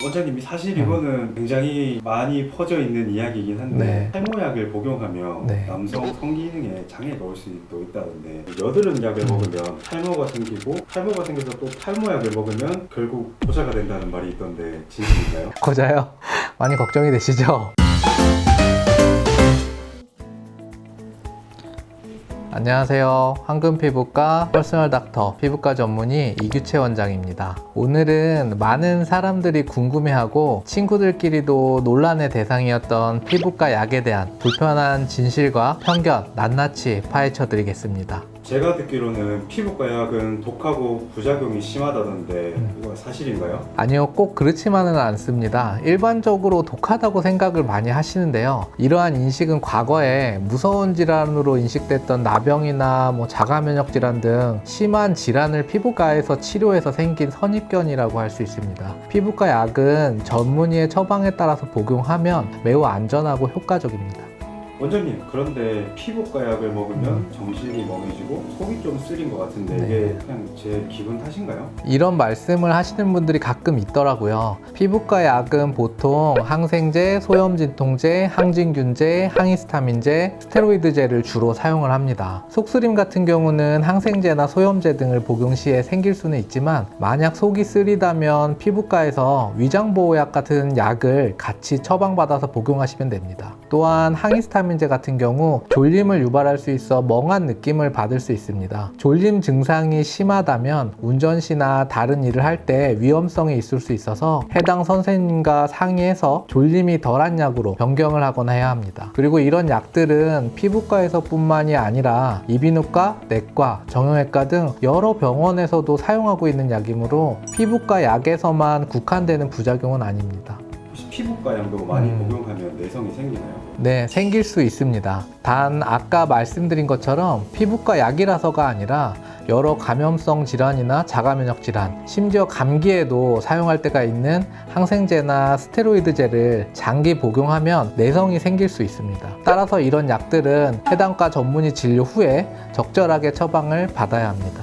원장님이 사실 이거는 굉장히 많이 퍼져 있는 이야기이긴 한데 네. 탈모약을 복용하면 네. 남성 성기능에 장애가 올 수도 있다던데 여드름 약을 먹으면 탈모가 생기고 탈모가 생겨서 또 탈모약을 먹으면 결국 고자가 된다는 말이 있던데 진실인가요? 고자요? 많이 걱정이 되시죠? 안녕하세요. 황금피부과 퍼스널 닥터 피부과 전문의 이규채 원장입니다. 오늘은 많은 사람들이 궁금해하고 친구들끼리도 논란의 대상이었던 피부과 약에 대한 불편한 진실과 편견 낱낱이 파헤쳐 드리겠습니다. 제가 듣기로는 피부과 약은 독하고 부작용이 심하다던데 이거 사실인가요? 아니요, 꼭 그렇지만은 않습니다. 일반적으로 독하다고 생각을 많이 하시는데요. 이러한 인식은 과거에 무서운 질환으로 인식됐던 나병이나 자가 면역 질환 등 심한 질환을 피부과에서 치료해서 생긴 선입견이라고 할 수 있습니다. 피부과 약은 전문의의 처방에 따라서 복용하면 매우 안전하고 효과적입니다. 원장님, 그런데 피부과 약을 먹으면 정신이 멍해지고 속이 좀 쓰린 것 같은데 네. 이게 그냥 제 기분 탓인가요? 이런 말씀을 하시는 분들이 가끔 있더라고요. 피부과 약은 보통 항생제, 소염진통제, 항진균제, 항히스타민제, 스테로이드제를 주로 사용을 합니다. 속쓰림 같은 경우는 항생제나 소염제 등을 복용 시에 생길 수는 있지만 만약 속이 쓰리다면 피부과에서 위장보호약 같은 약을 같이 처방받아서 복용하시면 됩니다. 또한 항히스타민제 같은 경우 졸림을 유발할 수 있어 멍한 느낌을 받을 수 있습니다. 졸림 증상이 심하다면 운전 시나 다른 일을 할 때 위험성이 있을 수 있어서 해당 선생님과 상의해서 졸림이 덜한 약으로 변경을 하거나 해야 합니다. 그리고 이런 약들은 피부과에서 뿐만이 아니라 이비인후과, 내과, 정형외과 등 여러 병원에서도 사용하고 있는 약이므로 피부과 약에서만 국한되는 부작용은 아닙니다. 혹시 피부과 약도 많이 복용하면 내성이 생기나요? 네, 생길 수 있습니다. 단 아까 말씀드린 것처럼 피부과 약이라서가 아니라 여러 감염성 질환이나 자가면역 질환, 심지어 감기에도 사용할 때가 있는 항생제나 스테로이드제를 장기 복용하면 내성이 생길 수 있습니다. 따라서 이런 약들은 해당 과 전문의 진료 후에 적절하게 처방을 받아야 합니다.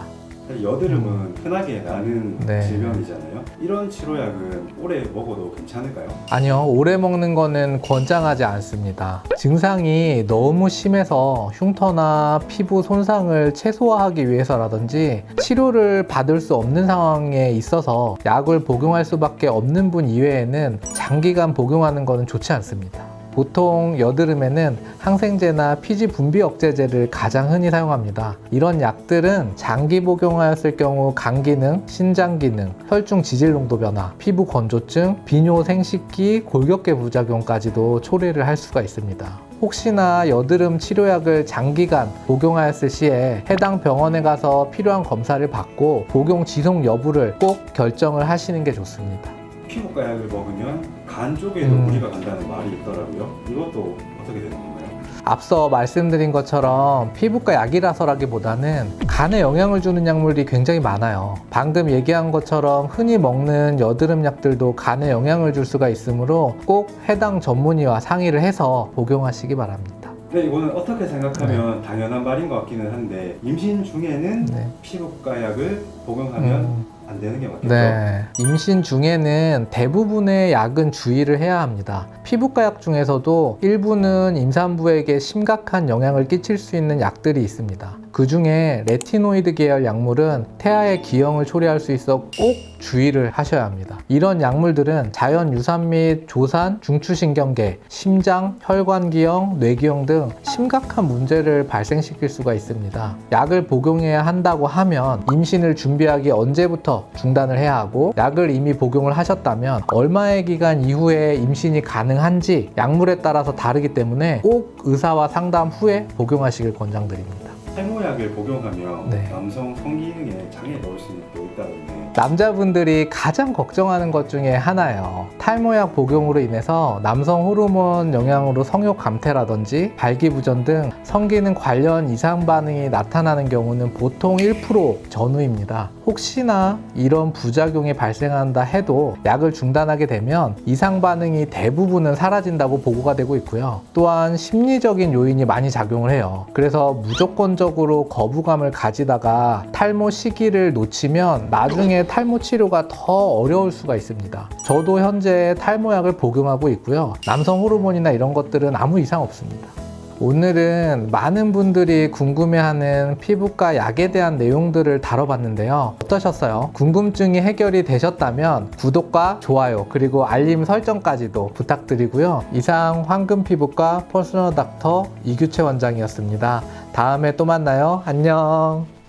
여드름은 흔하게 나는 네. 질병이잖아요. 이런 치료약은 오래 먹어도 괜찮을까요? 아니요, 오래 먹는 거는 권장하지 않습니다. 증상이 너무 심해서 흉터나 피부 손상을 최소화하기 위해서라든지 치료를 받을 수 없는 상황에 있어서 약을 복용할 수밖에 없는 분 이외에는 장기간 복용하는 것은 좋지 않습니다. 보통 여드름에는 항생제나 피지 분비 억제제를 가장 흔히 사용합니다. 이런 약들은 장기 복용하였을 경우 간 기능, 신장 기능, 혈중 지질 농도 변화, 피부 건조증, 비뇨 생식기, 골격계 부작용까지도 초래를 할 수가 있습니다. 혹시나 여드름 치료약을 장기간 복용하였을 시에 해당 병원에 가서 필요한 검사를 받고 복용 지속 여부를 꼭 결정을 하시는 게 좋습니다. 피부과 약을 먹으면 간 쪽에도 무리가 간다는 말이 있더라고요. 이것도 어떻게 되는 건가요? 앞서 말씀드린 것처럼 피부과 약이라서라기보다는 간에 영향을 주는 약물이 굉장히 많아요. 방금 얘기한 것처럼 흔히 먹는 여드름 약들도 간에 영향을 줄 수가 있으므로 꼭 해당 전문의와 상의를 해서 복용하시기 바랍니다. 근데 이거는 어떻게 생각하면 당연한 말인 것 같기는 한데 임신 중에는 네. 피부과 약을 복용하면 안 되는 게 맞겠죠? 네. 임신 중에는 대부분의 약은 주의를 해야 합니다. 피부과 약 중에서도 일부는 임산부에게 심각한 영향을 끼칠 수 있는 약들이 있습니다. 그 중에 레티노이드 계열 약물은 태아의 기형을 초래할 수 있어 꼭 주의를 하셔야 합니다. 이런 약물들은 자연 유산 및 조산, 중추신경계, 심장, 혈관기형, 뇌기형 등 심각한 문제를 발생시킬 수가 있습니다. 약을 복용해야 한다고 하면 임신을 준비하기 언제부터 중단을 해야 하고 약을 이미 복용을 하셨다면 얼마의 기간 이후에 임신이 가능한지 약물에 따라서 다르기 때문에 꼭 의사와 상담 후에 복용하시길 권장드립니다. 탈모약을 복용하면 네. 남성 성기능에 장애가 올 수도 있다던데 남자분들이 가장 걱정하는 것 중에 하나예요. 탈모약 복용으로 인해서 남성 호르몬 영향으로 성욕 감퇴라든지 발기부전 등 성기능 관련 이상 반응이 나타나는 경우는 보통 1% 전후입니다. 혹시나 이런 부작용이 발생한다 해도 약을 중단하게 되면 이상 반응이 대부분은 사라진다고 보고가 되고 있고요. 또한 심리적인 요인이 많이 작용을 해요. 그래서 무조건적으로 때문에도 거부감을 가지다가 탈모 시기를 놓치면 나중에 탈모 치료가 더 어려울 수가 있습니다. 저도 현재 탈모약을 복용하고 있고요. 남성 호르몬이나 이런 것들은 아무 이상 없습니다. 오늘은 많은 분들이 궁금해하는 피부과 약에 대한 내용들을 다뤄봤는데요. 어떠셨어요? 궁금증이 해결이 되셨다면 구독과 좋아요 그리고 알림 설정까지도 부탁드리고요. 이상 황금피부과 퍼스널 닥터 이규채 원장이었습니다. 다음에 또 만나요. 안녕.